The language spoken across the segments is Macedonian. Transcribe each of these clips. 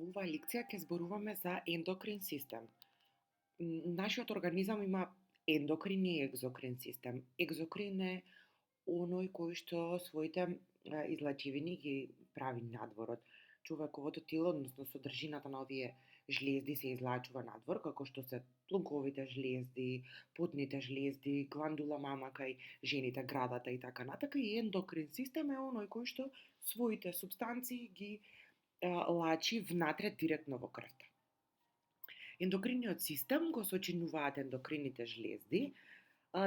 Ова лекција ќе зборуваме за ендокрин систем. Нашиот организам има ендокрин и екзокрин систем. Екзокрин е оној кој што своите излачивини ги прави надвор од човековото тело, односно содржината на овие жлезди се излачува надвор, како што се плунковите жлезди, потните жлезди, гландула мама кај жените, градата и така натака. И ендокрин систем е оној кој што своите субстанции ги лачи внатре директно во крвта. Ендокриниот систем го сочинуваат ендокрините жлезди.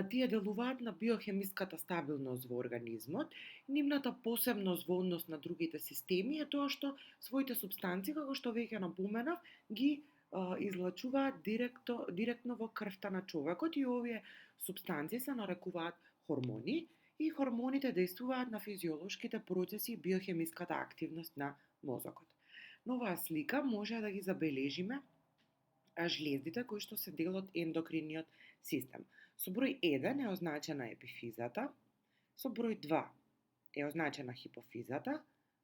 Тие делуваат на биохемиската стабилност во организмот. Нивната посебност во однос на другите системи е тоа што своите субстанции, како што веќе напоменав, ги излачуваат директно во крвта на човекот и овие субстанции се нарекуваат хормони и хормоните дејствуваат на физиолошките процеси и биохемиската активност на мозокот. На оваа слика може да ги забележиме жлездите кои што се дел од ендокриниот систем. Со број 1 е означена епифизата, со број 2 е означена хипофизата,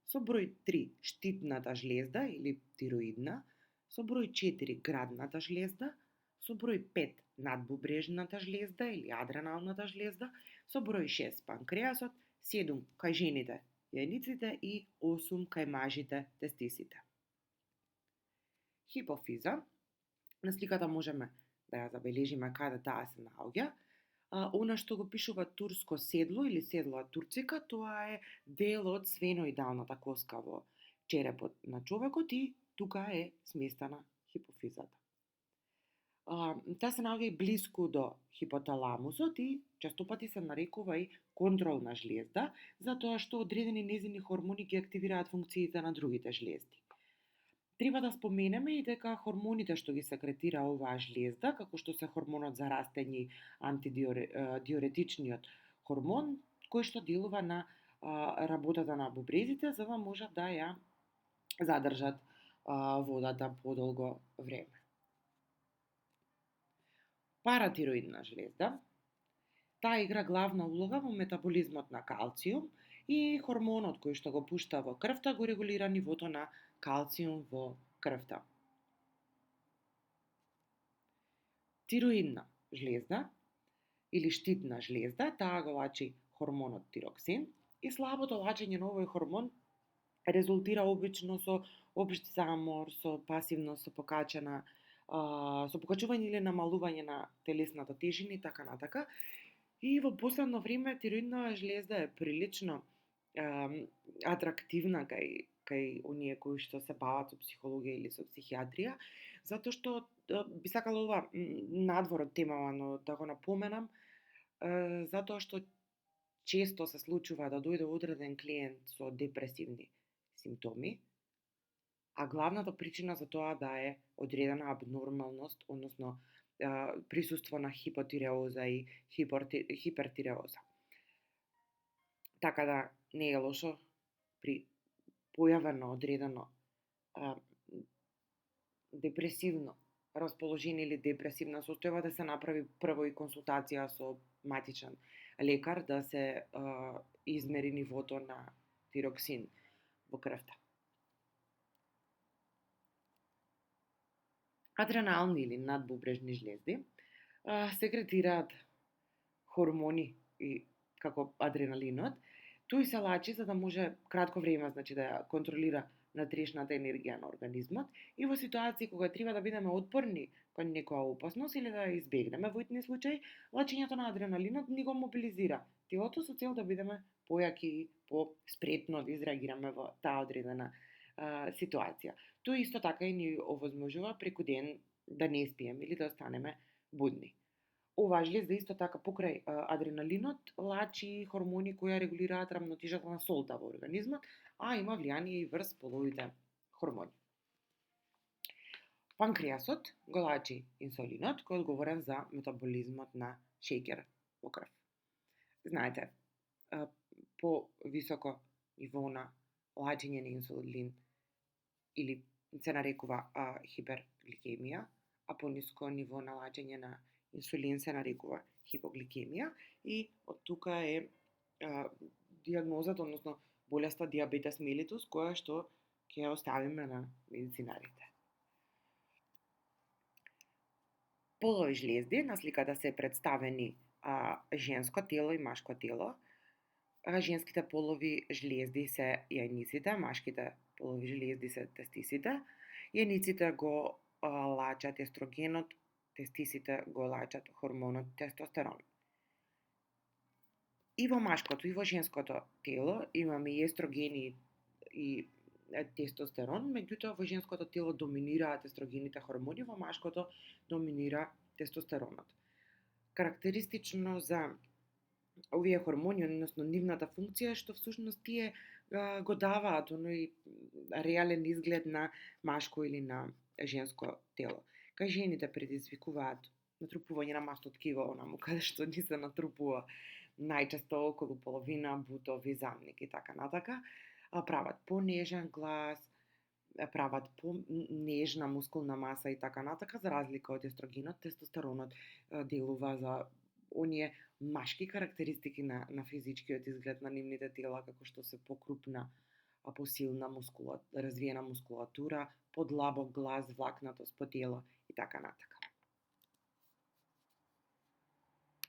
со број 3 штитната жлезда или тироидна, со број 4 градната жлезда, со број 5 надбубрежната жлезда или адреналната жлезда, со број 6 панкреасот, 7 кај жените јајниците и 8 кај мажите тестисите. Хипофиза, на сликата можеме да ја забележиме каде таа се наоѓа. Она што го пишува турско седло или седла турцика, тоа е дел од свеноидалната коска во черепот на човекот и тука е сместена хипофизата. Таа се наоѓа и блиску до хипоталамусот и честопати се нарекува и контролна жлезда, затоа што одредени незини хормони ги активираат функциите на другите жлезди. Треба да споменеме и дека хормоните што ги секретира оваа жлезда, како што се хормонот за растење и антидиуретичниот хормон, кој што делува на работата на бубрезите, за да можат да ја задржат водата подолго време. Паратироидна жлезда, таа игра главна улога во метаболизмот на калциум и хормонот кој што го пушта во крвта го регулира нивото на калциум во крвта. Тироидна жлезда или штитна жлезда, таа го лачи хормонот тироксин и слабото лачење на овој хормон резултира обично со општ замор, со пасивност, со покачување или намалување на телесната тежина и така натака. И во последно време тироидната жлезда е прилично атрактивна кај оние кои што се бават со психологија или со психијатрија, затоа што би сакала ова надвор од темава, но да го напоменам, затоа што често се случува да дојде одреден клиент со депресивни симптоми, а главната причина за тоа да е одредена абнормалност, односно присуство на хипотиреоза и хипертиреоза. Така да не е лошо при појава на одредено депресивно расположение или депресивна состојба да се направи прво и консултација со матичен лекар да се измери нивото на тироксин во крвта. Адренални или надбубрежни жлезди секретираат хормони и како адреналинот. Тој се лачи за да може кратко време, значи да ја контролира внатрешната енергија на организмот и во ситуации кога треба да бидеме отпорни кон некоја опасност или да ја избегнеме во итни случаи, лачењето на адреналинот ни го мобилизира телото со цел да бидеме појаки и по-спретно да изреагираме во таа одредена ситуација. Тој исто така и ни овозможува преку ден да не спиеме или да останеме будни. Оваа жлезда исто така покрај адреналинот лачи хормони кои регулираат рамнотежата на солта во организмот, а има влијание и врз половите хормони. Панкреасот го лачи инсулинот, кој е одговорен за метаболизмот на шеќер во крв. Знаете, по високо ниво на лачење на инсулин или се нарекува хипергликемија, а пониско ниво на лачење на инсулин се нарекува хипогликемија и од тука е дијагнозата, односно болеста диабетес мелитус, која што ќе ќе ја оставиме на медицинарите. Полови жлезди на сликата се представени женско тело и машко тело. Женските полови жлезди се јајниците, машките полови жлезди се тестисите. Јајниците го лачат естрогенот, тестисите го лачат хормонот тестостерон. И во машкото и во женското тело имаме и естрогени и тестостерон, меѓутоа во женското тело доминираат естрогените хормони, во машкото доминира тестостеронот. Карактеристично за овие хормони, односно нивната функција, што всушност тие го даваат оној реален изглед на машко или на женско тело. Кај жените предизвикуваат натрупување на масно ткиво, онаму каде што ни се натрупува најчесто околу половина, бутови, замник и така натака, прават понежен глас, прават понежна мускулна маса и така натака, за разлика од естрогенот, тестостеронот делува за оние машки карактеристики на физичкиот изглед на нивните тела, како што се покрупна, посилна развиена мускулатура, подлабок глас, влакнатост по тело и така натака.